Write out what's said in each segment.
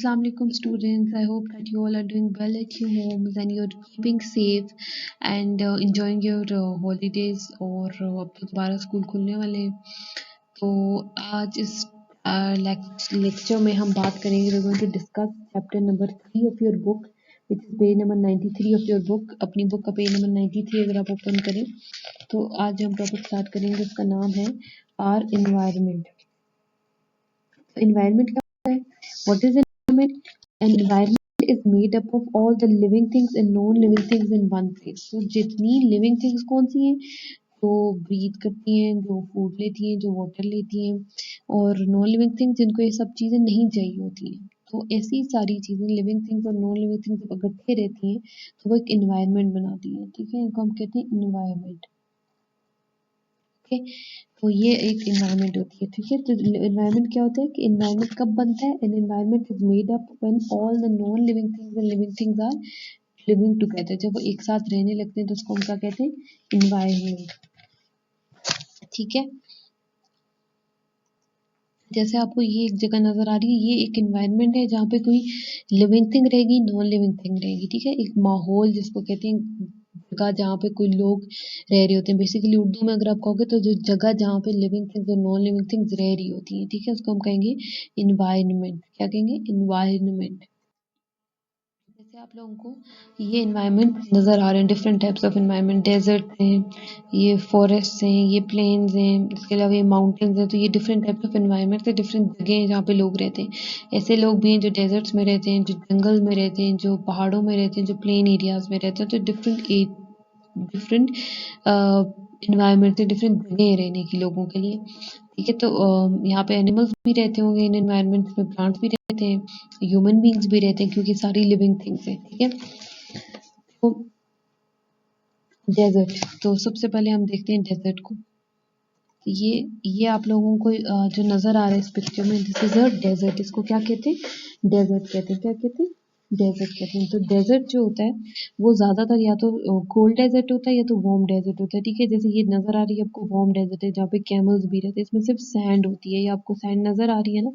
Assalamualaikum students. I hope that you all are doing well at your homes and you're keeping safe and enjoying your holidays और अब तो दोबारा school खुलने वाले हैं। तो आज इस लेक्चर में हम बात करेंगे, we're going to discuss chapter number 3 of your book which is page number 93 of your book। अपनी बुक का पेज नंबर 93 अगर आप ओपन करें तो आज हम टॉपिक स्टार्ट करेंगे, उसका नाम है आर इन्वायरमेंट। इन्वायरमेंट क्या होता है? What is environment? An environment is made up of all the living things and non-living things in one place। तो जितनी living things कौन सी हैं? जो ब्रीथ करती हैं, जो फूड लेती हैं, जो वाटर लेती हैं, और नॉन लिविंग थिंग्स जिनको ये सब चीज़ें नहीं चाहिए होती हैं। तो ऐसी सारी चीज़ें लिविंग थिंग्स और नॉन लिविंग थिंग्स जब इकट्ठे रहती हैं तो वो एक इन्वायरमेंट बनाती हैं। ठीक है, इनको हम कहते हैं इन्वायरमेंट। ओके, तो ये एक इन्वायरमेंट होती है। ठीक है, तो इन्वायरमेंट क्या होता है कि इन्वायरमेंट कब बनता है? An environment is made up when all the non living things and living things are living together. जब वो एक साथ रहने लगते हैं तो उसको हम क्या कहते हैं? इन्वायरमेंट। ठीक है, जैसे आपको ये एक जगह नजर आ रही है, ये एक इन्वायरमेंट है जहाँ पे कोई लिविंग थिंग रहेगी, नॉन लिविंग थिंग रहेगी। ठीक है, एक माहौल जिसको कहते हैं, जगह जहाँ पे कोई लोग रह रहे होते हैं। बेसिकली उर्दू में अगर आप कहोगे तो जो जगह जहाँ पे लिविंग थिंग्स और नॉन लिविंग थिंग्स रह रही होती हैं, ठीक है, उसको हम कहेंगे इन्वायरमेंट। क्या कहेंगे? इन्वायरमेंट। जैसे आप लोगों को ये इन्वायरमेंट नज़र आ रहे हैं, different types of environment, desert हैं, ये फॉरेस्ट हैं, ये प्लेन्स हैं, इसके अलावा ये माउंटेन्स हैं। तो ये डिफरेंट टाइप्स ऑफ इन्वायरमेंट है, डिफरेंट जगह हैं जहाँ पे लोग रहते हैं। ऐसे लोग भी हैं जो डेजर्ट्स में रहते हैं, जो जंगल में रहते हैं, जो पहाड़ों में रहते हैं, जो प्लेन एरियाज में रहते हैं। तो डिफरेंट इन्वायरमेंट है, डिफरेंट जगह रहने की लोगों के लिए। ठीक है, तो यहाँ पे एनिमल्स भी रहते होंगे इन एनवायरनमेंट्स में, प्लांट्स भी रहते हैं, ह्यूमन बींग्स भी रहते हैं, क्योंकि सारी लिविंग थिंग्स हैं। ठीक है, तो डेजर्ट, तो सबसे पहले हम देखते हैं डेजर्ट को। ये आप लोगों को जो नज़र आ रहा है इस पिक्चर में, दिस इज अ डेजर्ट। इसको क्या कहते हैं? डेजर्ट कहते हैं। क्या कहते हैं? डेजर्ट कहते हैं। तो डेजर्ट जो होता है वो ज़्यादातर या तो कोल्ड डेजर्ट होता है या तो वार्म डेजर्ट होता है। ठीक है, जैसे ये नज़र आ रही है आपको वार्म डेजर्ट है जहाँ पे कैमल्स भी रहते हैं, इसमें सिर्फ सैंड होती है, या आपको सैंड नज़र आ रही है ना,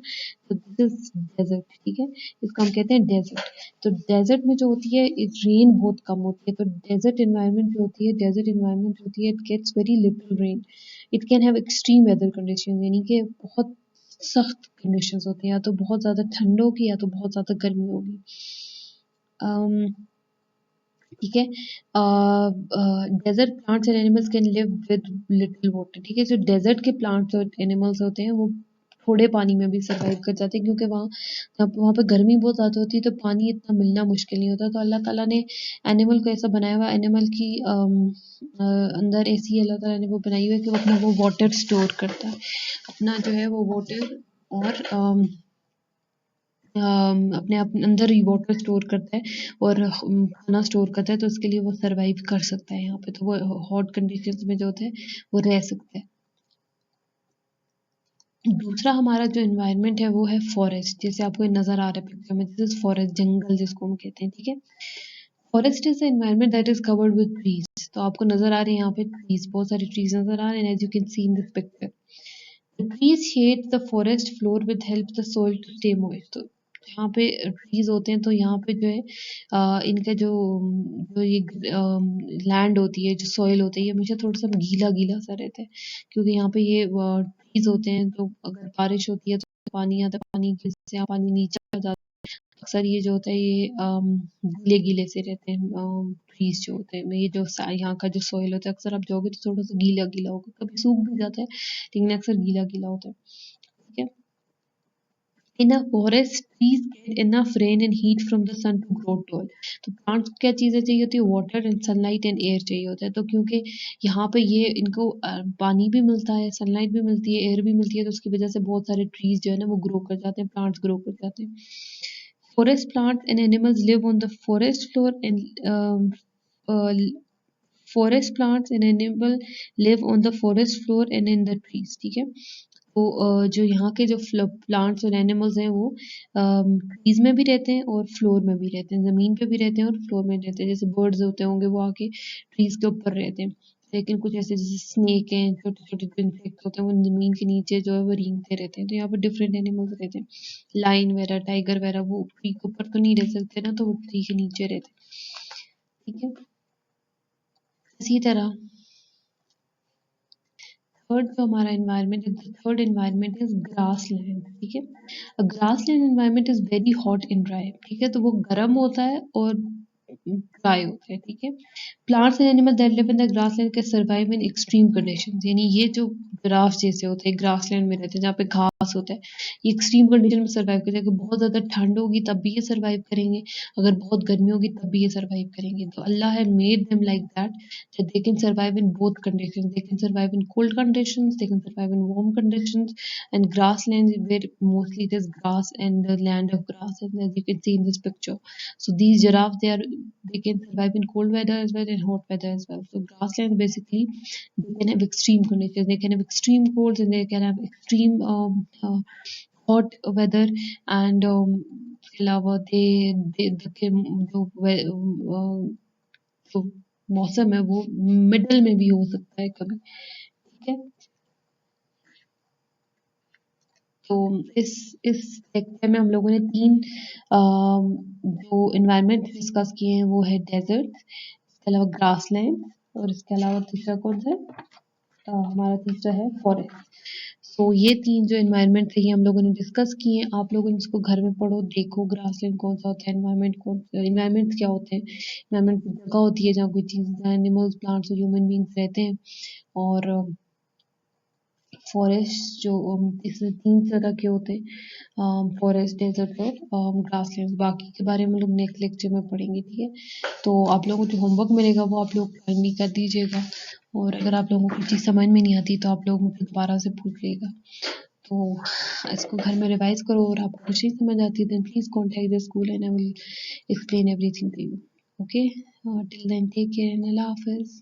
तो दिस इज डेजर्ट। ठीक है, इसको हम कहते हैं डेजर्ट। तो डेजर्ट में जो होती है रेन बहुत कम होती है। तो डेजर्ट इन्वायरमेंट जो होती है, डेजर्ट इन्वायरमेंट होती है, it gets very little rain. It can have extreme weather condition, यानी कि बहुत सख्त कंडीशंस होती हैं, या तो बहुत ज़्यादा ठंड होगी या तो बहुत ज़्यादा गर्मी होगी। ठीक है, desert plants and animals can live with little water. ठीक है, जो डेजर्ट के प्लांट्स और एनिमल्स होते हैं वो थोड़े पानी में भी सर्वाइव कर जाते हैं, क्योंकि वहाँ पे गर्मी बहुत ज़्यादा होती है, तो पानी इतना मिलना मुश्किल नहीं होता। तो अल्लाह ताला ने एनिमल को ऐसा बनाया हुआ, एनिमल की अंदर ऐसी अल्लाह ताला ने वो बनाई हुई है कि वो अपना वो वाटर स्टोर करता है, अपना जो है वो वाटर, और अपने अंदर ही वाटर स्टोर करता है और खाना स्टोर करता है, तो उसके लिए वो सरवाइव कर सकता है यहाँ पे। तो वो हॉट कंडीशंस में जो होता है वो रह सकता है। दूसरा हमारा जो एनवायरनमेंट है वो है फॉरेस्ट। जैसे आपको नज़र आ रहा है पिक्चर में, दिस इज फॉरेस्ट, जंगल जिसको हम कहते हैं। ठीक है, forest is environment that is covered with trees. तो आपको नज़र आ रहे हैं यहाँ पे ट्रीज, बहुत सारे ट्रीज नज़र आ रहे हैं, as you can see in this picture. The trees shade the forest floor with help the soil to stay moist। तो यहाँ पे ट्रीज होते हैं, तो यहाँ पे जो है इनका जो जो ये लैंड होती है, जो सॉइल होता है, ये हमेशा थोड़ा सा गीला गीला सा रहता है, क्योंकि यहाँ पे ये ट्रीज होते हैं। तो अगर बारिश होती है तो पानी आता है, पानी से यहाँ पानी नीचे आ जाता है। अक्सर ये जो होता है ये गीले गीले से रहते हैं ट्रीज जो होते हैं। ये जो यहाँ का जो सॉइल होता है, अक्सर आप जाओगे तो थोड़ा सा गीला गीला होगा, कभी सूख भी जाता है लेकिन अक्सर गीला गीला होता है। ठीक है, in a forest trees get enough rain and heat from the sun to grow tall. तो प्लांट्स को क्या चीज़ें चाहिए होती है? Water and sunlight and air चाहिए होता है। तो क्योंकि यहाँ पे ये इनको पानी भी मिलता है, सनलाइट भी मिलती है, एयर भी मिलती है, तो उसकी वजह से बहुत सारे ट्रीज जो है ना वो ग्रो कर जाते हैं, प्लांट्स ग्रो कर जाते हैं। Forest plants and animals live on the forest floor, and uh, forest plants and animal live on the forest floor and in the trees। ठीक है, तो जो यहाँ के जो प्लांट्स और एनिमल्स हैं वो ट्रीज में भी रहते हैं और फ्लोर में भी रहते हैं, ज़मीन पे भी रहते हैं और फ्लोर में रहते हैं। जैसे बर्ड्स होते होंगे वो आके ट्रीज के ऊपर रहते हैं। लेकिन कुछ ऐसे जैसे स्नेक हैं, छोटे-छोटे जो इंसेक्ट होते हैं वो ज़मीन के नीचे जो है वो रेंगते रहते हैं। तो यहाँ पे डिफरेंट एनिमल्स रहते हैं। लायन वगैरह, टाइगर वगैरह वो ट्री के ऊपर तो नहीं रह सकते ना, तो वो ट्री के नीचे रहते हैं। ठीक है। इसी तरह थर्ड जो हमारा एनवायरनमेंट है, third environment is grass land. ठीक है। Grass land environment is very hot and dry. ठीक है। तो वो गर्म होता है और ड्राई होता है। ठीक है। Plants and animal that live in the grassland can survive in extreme conditions. यानी ये जो ग्रास जैसे होते हैं, ग्रासलैंड में रहते हैं जहाँ पे घास होता है, ये एक्सट्रीम कंडीशन में सर्वाइव करते हैं। अगर बहुत ज़्यादा ठंड होगी तब भी ये सर्वाइव करेंगे, अगर बहुत गर्मी होगी तब भी ये सर्वाइव करेंगे। तो Allah had made them like that they can survive in both conditions. They can survive in cold conditions, they can survive in warm conditions, and grasslands where mostly it is grass and the land of grass, and as you can see in this picture. So these giraffes, they can survive in cold weather as well and hot weather as well. So grassland basically they can have extreme conditions. They can have extreme colds and they can have extreme hot weather and इसके अलावा जो मौसम है वो middle में भी हो सकता है कभी। ठीक है। तो इस लेक्चर में हम लोगों ने 3 जो एनवायरनमेंट डिस्कस किए हैं वो है डेजर्ट, इसके अलावा ग्रासलैंड और इसके अलावा तीसरा कौन सा है? हमारा तीसरा है फॉरेस्ट। सो ये 3 जो एनवायरनमेंट है ये हम लोगों ने डिस्कस किए हैं। आप लोग इसको घर में पढ़ो, देखो ग्रासलैंड कौन सा होता है, एनवायरनमेंट क्या होते हैं। एनवायरनमेंट जगह होती है जहाँ कोई चीज़, एनिमल्स, प्लांट्स और ह्यूमन बीइंग्स रहते हैं। और फॉरेस्ट जो इसमें 3 तरह के होते हैं, फॉरेस्ट, डेजर्ट और ग्रासलैंड। बाकी के बारे में हम लोग नेक्स्ट लेक्चर में पढ़ेंगे। ठीक है। तो आप लोगों को जो होमवर्क मिलेगा वो आप लोग काइंडली कर दीजिएगा, और अगर आप लोगों को चीज़ समझ में नहीं आती तो आप लोग मुझसे दोबारा से पूछ लीजिएगा। तो इसको घर में रिवाइज करो, और आपको कुछ नहीं समझ आती then please contact the school and I will explain everything to you. Okay, till then take care and Allah हाफ़िज़।